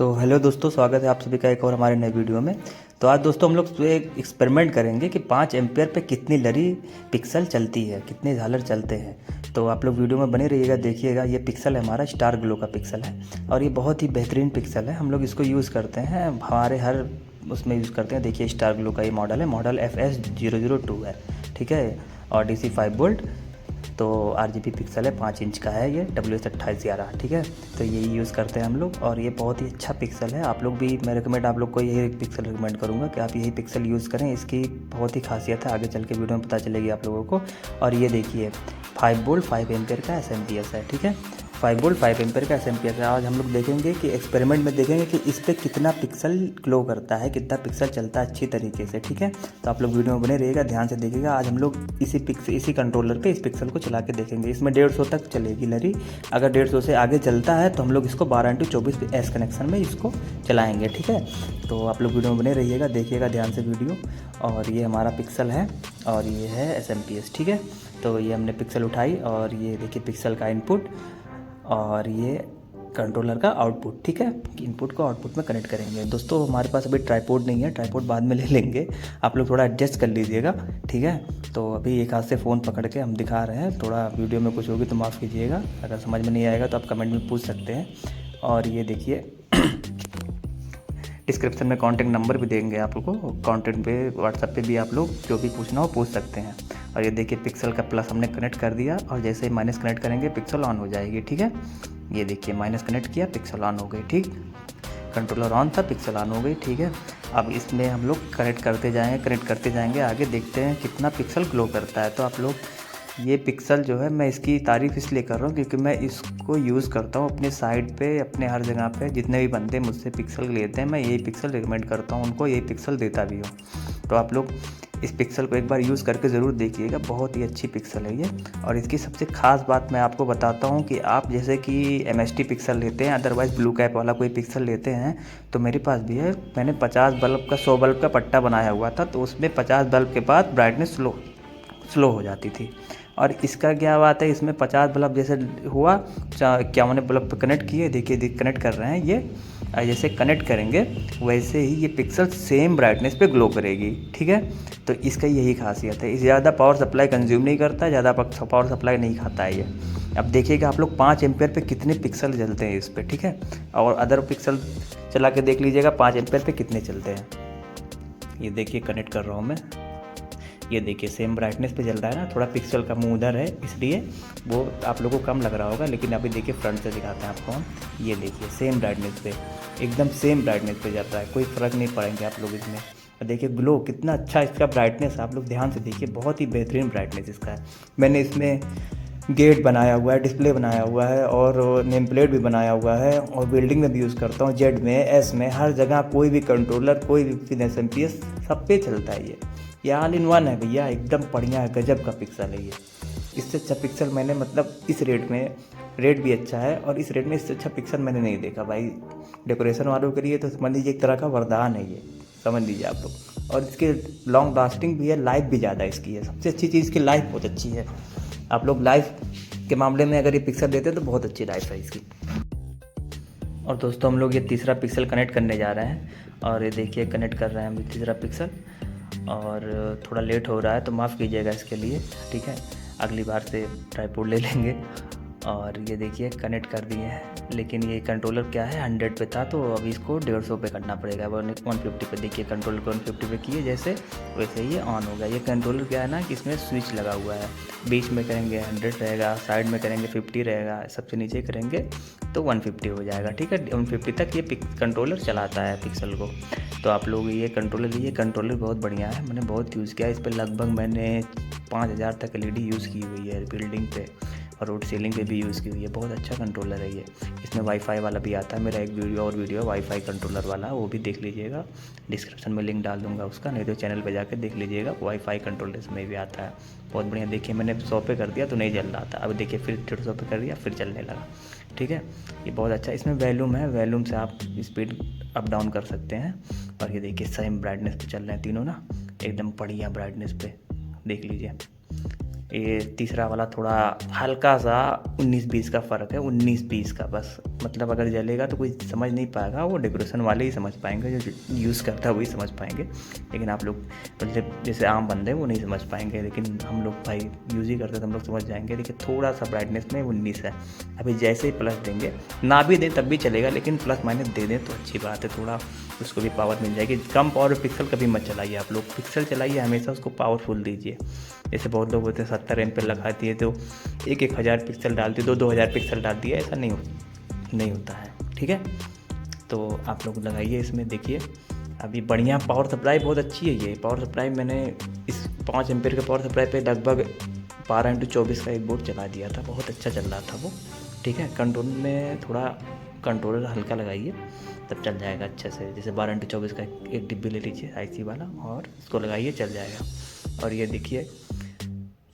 तो हेलो दोस्तों, स्वागत है आप सभी का एक और हमारे नए वीडियो में। तो आज दोस्तों हम लोग एक एक्सपेरिमेंट करेंगे कि 5 एम्पियर पे कितनी लरी पिक्सल चलती है, कितने झालर चलते हैं। तो आप लोग वीडियो में बने रहिएगा, देखिएगा। ये पिक्सल है हमारा स्टार ग्लो का पिक्सल है और ये बहुत ही बेहतरीन पिक्सल है। हम लोग इसको यूज़ करते हैं, हमारे हर उसमें यूज़ करते हैं। देखिए स्टार ग्लो का ये मॉडल है, मॉडल FS002 है, ठीक है। और DC 5 वोल्ट, तो RGB पिक्सल है, 5 इंच का है ये, WS2811, ठीक है। तो यही यूज़ करते हैं हम लोग और ये बहुत ही अच्छा पिक्सल है। आप लोग भी, मैं रिकमेंड आप लोग को यही पिक्सल रिकमेंड करूँगा कि आप यही पिक्सल यूज़ करें। इसकी बहुत ही खासियत है, आगे चल के वीडियो में पता चलेगी आप लोगों को। और ये देखिए 5 वोल्ट 5 एम्पियर का SMPS है, ठीक है। 5 वोल्ट 5 एम्पियर का SMPS है। आज हम लोग देखेंगे कि एक्सपेरिमेंट में देखेंगे कि इस पर कितना पिक्सल ग्लो करता है, कितना पिक्सल चलता है अच्छी तरीके से, ठीक है। तो आप लोग वीडियो में बने रहिएगा, ध्यान से देखिएगा। आज हम लोग इसी कंट्रोलर पे इस पिक्सल को चला के देखेंगे। इसमें 150 तक चलेगी लरी। अगर 150 से आगे चलता है तो हम लोग इसको 12x24 S कनेक्शन में इसको चलाएँगे, ठीक है। तो आप लोग वीडियो में बने रहिएगा, देखिएगा ध्यान से वीडियो। और ये हमारा पिक्सल है और ये है SMPS, ठीक है। तो ये हमने पिक्सल उठाई और ये देखिए पिक्सल का इनपुट और ये कंट्रोलर का आउटपुट, ठीक है। इनपुट को आउटपुट में कनेक्ट करेंगे। दोस्तों हमारे पास अभी ट्राइपॉड नहीं है, ट्राइपॉड बाद में ले लेंगे, आप लोग थोड़ा एडजस्ट कर लीजिएगा, ठीक है। तो अभी एक हाथ से फ़ोन पकड़ के हम दिखा रहे हैं, थोड़ा वीडियो में कुछ होगी तो माफ़ कीजिएगा। अगर समझ में नहीं आएगा तो आप कमेंट में पूछ सकते हैं। और ये देखिए डिस्क्रिप्शन में कॉन्टैक्ट नंबर भी देंगे आप लोगों को, कॉन्टैक्ट पे व्हाट्सएप पे भी आप लोग जो भी पूछना हो पूछ सकते हैं। और ये देखिए पिक्सल का प्लस हमने कनेक्ट कर दिया और जैसे ही माइनस कनेक्ट करेंगे पिक्सल ऑन हो जाएगी, ठीक है। ये देखिए माइनस कनेक्ट किया, पिक्सल ऑन हो गई, ठीक। कंट्रोलर ऑन था, पिक्सल ऑन हो गई, ठीक है। अब इसमें हम लोग कनेक्ट करते जाएंगे, आगे देखते हैं कितना पिक्सल ग्लो करता है। तो आप लोग ये पिक्सल जो है, मैं इसकी तारीफ़ इसलिए कर रहा हूँ क्योंकि मैं इसको यूज़ करता हूँ अपने साइट पे, अपने हर जगह पे। जितने भी बंदे मुझसे पिक्सल लेते हैं मैं यही पिक्सल रिकमेंड करता हूँ उनको, यही पिक्सल देता भी हूँ। तो आप लोग इस पिक्सल को एक बार यूज़ करके ज़रूर देखिएगा, बहुत ही अच्छी पिक्सल है ये। और इसकी सबसे ख़ास बात मैं आपको बताता हूँ कि आप जैसे कि MST पिक्सल लेते हैं, अदरवाइज़ ब्लू कैप वाला कोई पिक्सल लेते हैं, तो मेरे पास भी है। मैंने 50 बल्ब का 100 बल्ब का पट्टा बनाया हुआ था, तो उसमें 50 बल्ब के बाद ब्राइटनेस स्लो हो जाती थी। और इसका क्या बात है, इसमें 50 बल्ब जैसे हुआ, क्या मैंने बल्ब कनेक्ट किए, देखिए कनेक्ट कर रहे हैं ये, जैसे कनेक्ट करेंगे वैसे ही ये पिक्सल सेम ब्राइटनेस पे ग्लो करेगी, ठीक है। तो इसका यही खासियत है, ज़्यादा पावर सप्लाई कंज्यूम नहीं करता है, ज़्यादा पावर सप्लाई नहीं खाता है ये। अब देखिएगा आप लोग 5 एम्पियर पे कितने पिक्सल जलते हैं इस पर, ठीक है। और अदर पिक्सल चला के देख लीजिएगा 5 एम्पियर पे कितने चलते हैं। ये देखिए कनेक्ट कर रहा हूँ मैं, ये देखिए सेम ब्राइटनेस पे जल रहा है ना। थोड़ा पिक्सल का मुँह उधर है इसलिए वो आप लोगों को कम लग रहा होगा, लेकिन अभी देखिए फ्रंट से दिखाते हैं आपको हम। ये देखिए सेम ब्राइटनेस पे, एकदम सेम ब्राइटनेस पे जल रहा है, कोई फ़र्क नहीं पड़ेंगे आप लोग इसमें। और देखिए ग्लो कितना अच्छा इसका ब्राइटनेस, आप लोग ध्यान से देखिए, बहुत ही बेहतरीन ब्राइटनेस इसका है। मैंने इसमें गेट बनाया हुआ है, डिस्प्ले बनाया हुआ है और नेम प्लेट भी बनाया हुआ है और बिल्डिंग में भी यूज़ करता हूँ, Z में S में, हर जगह कोई भी कंट्रोलर, कोई भी SMPS सब पे चलता है ये ऑल इन वन है भैया, एकदम बढ़िया है, गजब का पिक्सल है ये। इससे अच्छा पिक्सल मैंने, मतलब इस रेट में, रेट भी अच्छा है और इस रेट में इससे अच्छा पिक्सल मैंने नहीं देखा भाई। डेकोरेशन वालों के लिए तो समझ लीजिए एक तरह का वरदान है ये, समझ लीजिए आप लोग। और इसके लॉन्ग लास्टिंग भी है, लाइफ भी ज़्यादा इसकी है। सबसे अच्छी चीज़ इसकी लाइफ बहुत अच्छी है। आप लोग लाइफ के मामले में अगर ये पिक्सल देते हैं तो बहुत अच्छी लाइफ है इसकी। और दोस्तों हम लोग ये तीसरा पिक्सल कनेक्ट करने जा रहे हैं और ये देखिए कनेक्ट कर रहे हैं हम तीसरा पिक्सल। और थोड़ा लेट हो रहा है तो माफ़ कीजिएगा इसके लिए, ठीक है। अगली बार से ट्राइपॉड ले लेंगे। और ये देखिए कनेक्ट कर दिए हैं, लेकिन ये कंट्रोलर क्या है 100 पे था, तो अभी इसको 150 पे करना पड़ेगा। 150 पे देखिए, कंट्रोलर को 150 पे किए जैसे, वैसे ही ये ऑन हो गया। ये कंट्रोलर क्या है ना कि इसमें स्विच लगा हुआ है, बीच में करेंगे 100 रहेगा, साइड में करेंगे 50 रहेगा, सबसे नीचे करेंगे तो 150 हो जाएगा, ठीक है। 150 तक ये कंट्रोलर चलाता है पिक्सल को। तो आप लोग ये कंट्रोलर बहुत बढ़िया है, मैंने बहुत यूज़ किया। इस पर लगभग मैंने 5000 तक LED यूज़ की हुई है बिल्डिंग पे और रोड सीलिंग पे भी यूज़ की हुई है। बहुत अच्छा कंट्रोलर है ये। इसमें वाईफाई वाला भी आता है, मेरा एक वीडियो वाईफाई कंट्रोलर वाला, वो भी देख लीजिएगा। डिस्क्रिप्शन में लिंक डाल दूंगा उसका, नहीं तो चैनल पे जाके देख लीजिएगा। वाईफाई कंट्रोलर इसमें भी आता है, बहुत बढ़िया। देखिए मैंने 100 पे कर दिया तो नहीं जल रहा था, अब देखिए फिर 150 पे कर दिया फिर चलने लगा, ठीक है। ये बहुत अच्छा, इसमें वॉल्यूम है, वॉल्यूम से आप स्पीड अप डाउन कर सकते हैं। और ये देखिए सेम ब्राइटनेस पे चल रहे हैं तीनों ना, एकदम बढ़िया ब्राइटनेस पे, देख लीजिए ये तीसरा वाला थोड़ा हल्का सा 19-20 का फ़र्क है, 19-20 का बस। मतलब अगर जलेगा तो कोई समझ नहीं पाएगा, वो डेकोरेशन वाले ही समझ पाएंगे, जो यूज़ करता है वही समझ पाएंगे। लेकिन आप लोग मतलब जैसे आम बंदे वो नहीं समझ पाएंगे, लेकिन हम लोग भाई यूज़ ही करते हैं तो हम लोग समझ जाएंगे। देखिए थोड़ा सा ब्राइटनेस में 19 है। अभी जैसे ही प्लस देंगे, ना भी दें तब भी चलेगा, लेकिन प्लस माइनस दे दें तो अच्छी बात है, थोड़ा उसको भी पावर मिल जाएगी। कम पावर पिक्सल कभी मत चलाइए आप लोग, पिक्सल चलाइए हमेशा उसको पावरफुल दीजिए। जैसे बहुत लोग होते हैं 70 एमपी लगाती है तो 1,000 पिक्सल डालती है, 2,000 पिक्सल डालती है, ऐसा नहीं होता है, ठीक है। तो आप लोग लगाइए इसमें, देखिए अभी बढ़िया पावर सप्लाई बहुत अच्छी है। ये पावर सप्लाई मैंने इस 5 एम्पियर के पावर सप्लाई पे लगभग 12x24 का एक बोर्ड चला दिया था, बहुत अच्छा चल रहा था वो, ठीक है। कंट्रोल में थोड़ा कंट्रोलर हल्का लगाइए तब चल जाएगा अच्छे से। जैसे 12x24 का एक डिब्बी ले लीजिए आईसी वाला और इसको लगाइए, चल जाएगा। और ये देखिए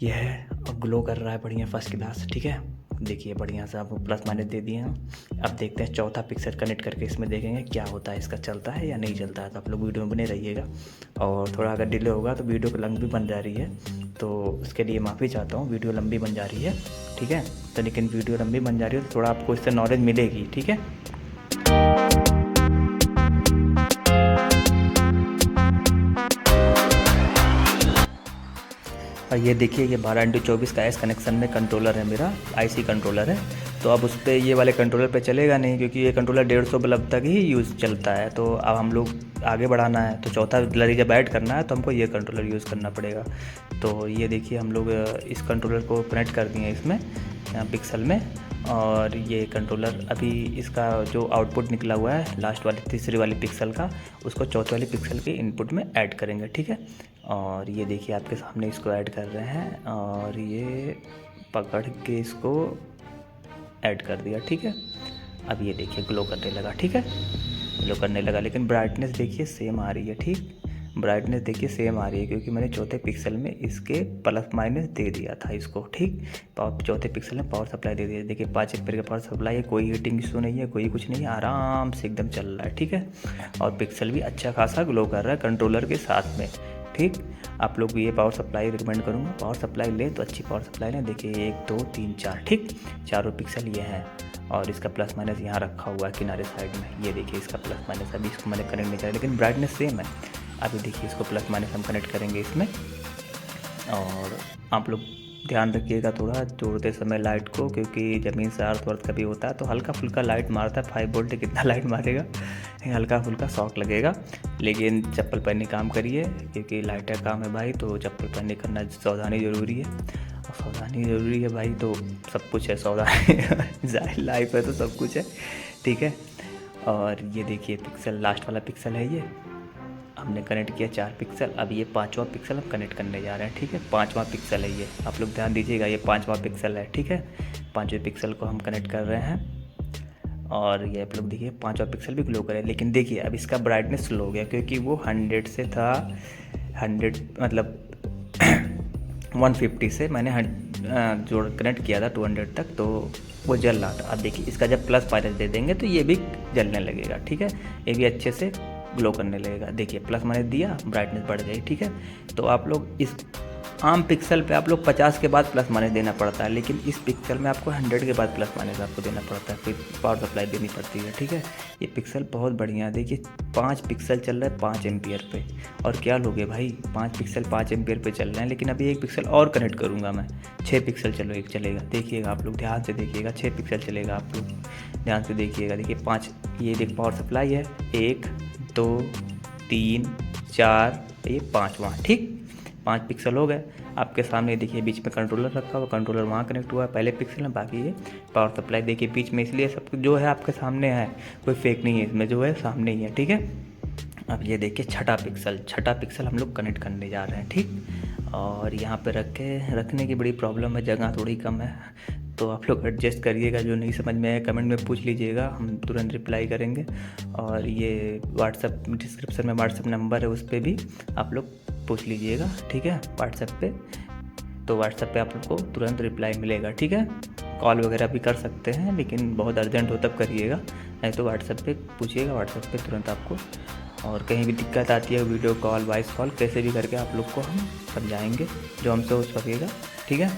यह है ग्लो कर रहा है बढ़िया, फर्स्ट क्लास, ठीक है। देखिए बढ़िया सा आप प्लस माइनस दे दिए हैं। अब देखते हैं चौथा पिक्सल कनेक्ट करके इसमें देखेंगे क्या होता है, इसका चलता है या नहीं चलता है। तो आप लोग वीडियो में बने रहिएगा, और थोड़ा अगर डिले होगा तो वीडियो को लंबी बन जा रही है, तो उसके लिए माफ़ी चाहता हूँ। वीडियो लंबी बन जा रही है, ठीक है। तो लेकिन वीडियो लंबी बन जा रही है तो थोड़ा आपको इससे नॉलेज मिलेगी, ठीक है। और ये देखिए ये 12x24 का एस कनेक्शन में कंट्रोलर है, मेरा आईसी कंट्रोलर है। तो अब उस पर ये वाले कंट्रोलर पे चलेगा नहीं, क्योंकि ये कंट्रोलर 150 बल्ब तक ही यूज़ चलता है। तो अब हम लोग आगे बढ़ाना है तो चौथा लरी जब ऐड करना है तो हमको ये कंट्रोलर यूज़ करना पड़ेगा। तो ये देखिए हम लोग इस कंट्रोलर को कनेक्ट कर दिए इसमें पिक्सल में, और ये कंट्रोलर अभी इसका जो आउटपुट निकला हुआ है लास्ट वाली तीसरी वाली पिक्सल का, उसको चौथी वाली पिक्सल के इनपुट में ऐड करेंगे, ठीक है। और ये देखिए आपके सामने इसको ऐड कर रहे हैं, और ये पकड़ के इसको ऐड कर दिया, ठीक है। अब ये देखिए ग्लो करने लगा, ठीक है, ग्लो करने लगा। लेकिन ब्राइटनेस देखिए सेम आ रही है, ठीक, ब्राइटनेस देखिए सेम आ रही है, क्योंकि मैंने चौथे पिक्सल में इसके प्लस माइनस दे दिया था इसको, ठीक। चौथे पिक्सल में पावर सप्लाई दे दिया। देखिए 5 एम्पीयर का पावर सप्लाई है, कोई हीटिंग इशू नहीं है, कोई कुछ नहीं है, आराम से एकदम चल रहा है, ठीक है। और पिक्सल भी अच्छा खासा ग्लो कर रहा है कंट्रोलर के साथ में, ठीक। आप लोग ये पावर सप्लाई रिकमेंड करूँगा, पावर सप्लाई लें तो अच्छी पावर सप्लाई लें। देखिए 1 2 3 4, ठीक, चारों पिक्सल ये हैं, और इसका प्लस माइनस यहाँ रखा हुआ है किनारे साइड में। ये देखिए इसका प्लस माइनस, अभी इसको मैंने कनेक्ट नहीं किया, लेकिन ब्राइटनेस सेम है। अभी देखिए इसको प्लस माइनस हम कनेक्ट करेंगे इसमें। और आप लोग ध्यान रखिएगा थोड़ा जोड़ते समय लाइट को, क्योंकि ज़मीन से अर्थ वर्थ कभी होता है तो हल्का फुल्का लाइट मारता है। 5 वोल्ट कितना लाइट मारेगा, हल्का फुल्का शॉक लगेगा। लेकिन चप्पल पहने काम करिए, क्योंकि लाइट का काम है भाई, तो चप्पल पहने करना सावधानी ज़रूरी है, और सावधानी ज़रूरी है भाई, तो सब कुछ है सावधानी लाइफ है तो सब कुछ है, ठीक है। और ये देखिए पिक्सल लास्ट वाला पिक्सल है, ये हमने कनेक्ट किया 4 पिक्सल। अब ये 5वां पिक्सल हम कनेक्ट करने जा रहे हैं, ठीक है। 5वां पिक्सल है ये, आप लोग ध्यान दीजिएगा, ये 5वां पिक्सल है, ठीक है। 5वें पिक्सल को हम कनेक्ट कर रहे हैं, और ये आप लोग देखिए 5वां पिक्सल भी ग्लो करे। लेकिन देखिए अब इसका ब्राइटनेस स्लो हो गया, क्योंकि वो 100 से था, 100 मतलब 150 से मैंने जोड़ कनेक्ट किया था 200 तक, तो वो जल रहा था। अब देखिए इसका जब प्लस माइनस दे देंगे तो ये भी जलने लगेगा, ठीक है, ये भी अच्छे से ग्लो करने लगेगा। देखिए प्लस माइनस दिया, ब्राइटनेस बढ़ गई, ठीक है। तो आप लोग इस आम पिक्सल पे आप लोग 50 के बाद प्लस माइनस देना पड़ता है, लेकिन इस पिक्सल में आपको 100 के बाद प्लस माइनस आपको देना पड़ता है, फिर पावर सप्लाई देनी पड़ती है, ठीक है। ये पिक्सल बहुत बढ़िया है, देखिए 5 पिक्सल चल रहा है 5 एम्पियर पे, और क्या लोगे भाई, 5 पिक्सल 5 एम्पियर पे चल रहे हैं। लेकिन अभी 1 पिक्सल और कनेक्ट करूँगा मैं, 6 पिक्सल चलेगा। देखिएगा आप लोग ध्यान से देखिएगा, 6 पिक्सल चलेगा, आप लोग ध्यान से देखिएगा। देखिए 5, ये देख पावर सप्लाई है, 1 2 3 4, ये 5वां, ठीक, 5 पिक्सल हो गए आपके सामने। देखिए बीच में कंट्रोलर रखा हुआ, कंट्रोलर वहाँ कनेक्ट हुआ है पहले पिक्सल में, बाकी ये पावर सप्लाई देखिए बीच में, इसलिए सब कुछ जो है आपके सामने है, कोई फेक नहीं है इसमें, जो है सामने ही है, ठीक है। अब ये देखिए छठा पिक्सल हम लोग कनेक्ट करने जा रहे हैं, ठीक। और यहाँ पे रखने की बड़ी प्रॉब्लम है, जगह थोड़ी कम है, तो आप लोग एडजस्ट करिएगा। जो नहीं समझ में आए कमेंट में पूछ लीजिएगा, हम तुरंत रिप्लाई करेंगे। और ये व्हाट्सएप डिस्क्रिप्शन में व्हाट्सएप नंबर है, उस पर भी आप लोग पूछ लीजिएगा, ठीक है, व्हाट्सएप पे। तो व्हाट्सएप पे आप लोग को तुरंत रिप्लाई मिलेगा, ठीक है। कॉल वगैरह भी कर सकते हैं, लेकिन बहुत अर्जेंट हो तब करिएगा, नहीं तो व्हाट्सएप पे पूछिएगा, व्हाट्सएप पे तुरंत आपको। और कहीं भी दिक्कत आती है वीडियो कॉल, वॉइस कॉल, कैसे भी करके आप लोग को हम समझाएंगे जो हमसे हो सकेगा, ठीक है।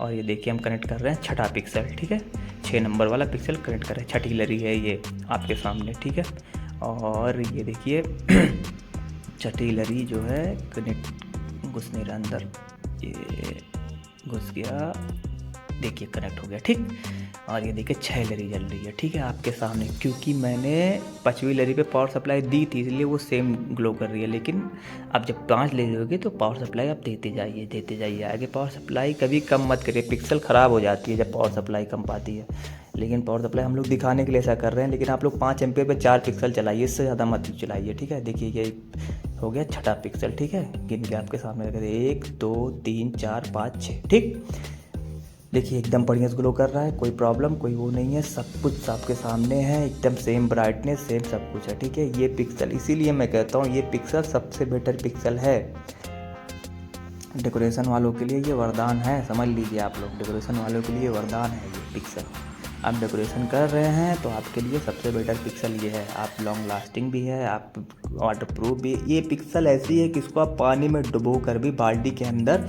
और ये देखिए हम कनेक्ट कर रहे हैं छठा पिक्सल, ठीक है, 6 नंबर वाला पिक्सल कनेक्ट कर रहे हैं, छठी लरी है ये आपके सामने, ठीक है। और ये देखिए छठी लरी जो है कनेक्ट घुस नहीं रहा अंदर, ये घुस गया, देखिए कनेक्ट हो गया, ठीक। और ये देखिए 6 लरी जल रही है, ठीक है, आपके सामने, क्योंकि मैंने 5वीं लरी पे पावर सप्लाई दी थी, इसलिए वो सेम ग्लो कर रही है। लेकिन अब जब 5 ले लोगे तो पावर सप्लाई आप देते जाइए आगे। पावर सप्लाई कभी कम मत करिए, पिक्सल ख़राब हो जाती है जब पावर सप्लाई कम पाती है। लेकिन पावर सप्लाई हम लोग दिखाने के लिए ऐसा कर रहे हैं, लेकिन आप लोग 5 एम्पियर पे 4 पिक्सल चलाइए, इससे ज़्यादा मत चलाइए, ठीक है। देखिए ये हो गया छठा पिक्सल, ठीक है, गिन के आपके सामने रख दे, 1 2 3 4 5 6, ठीक। देखिए एकदम बढ़िया से ग्लो कर रहा है, कोई प्रॉब्लम कोई वो नहीं है, सब कुछ आपके सामने है, एकदम सेम ब्राइटनेस, सेम सब कुछ है, ठीक है। ये पिक्सल, इसीलिए मैं कहता हूँ ये पिक्सल सबसे बेटर पिक्सल है। डेकोरेशन वालों के लिए ये वरदान है, समझ लीजिए आप लोग, डेकोरेशन वालों के लिए वरदान है ये पिक्सल। आप डेकोरेशन कर रहे हैं तो आपके लिए सबसे बेटर पिक्सल ये है। आप लॉन्ग लास्टिंग भी है, आप वाटर प्रूफ भी। ये पिक्सल ऐसी है कि इसको आप पानी में डुबो कर भी, बाल्टी के अंदर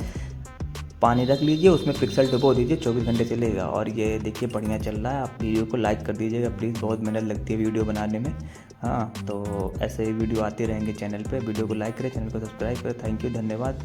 पानी रख लीजिए, उसमें पिक्सल डुबो दीजिए, 24 घंटे चलेगा। और ये देखिए बढ़िया चल रहा है। आप वीडियो को लाइक कर दीजिएगा प्लीज़, बहुत मेहनत लगती है वीडियो बनाने में, हाँ। तो ऐसे ही वीडियो आते रहेंगे चैनल पे, वीडियो को लाइक करें, चैनल को सब्सक्राइब करें। थैंक यू, धन्यवाद।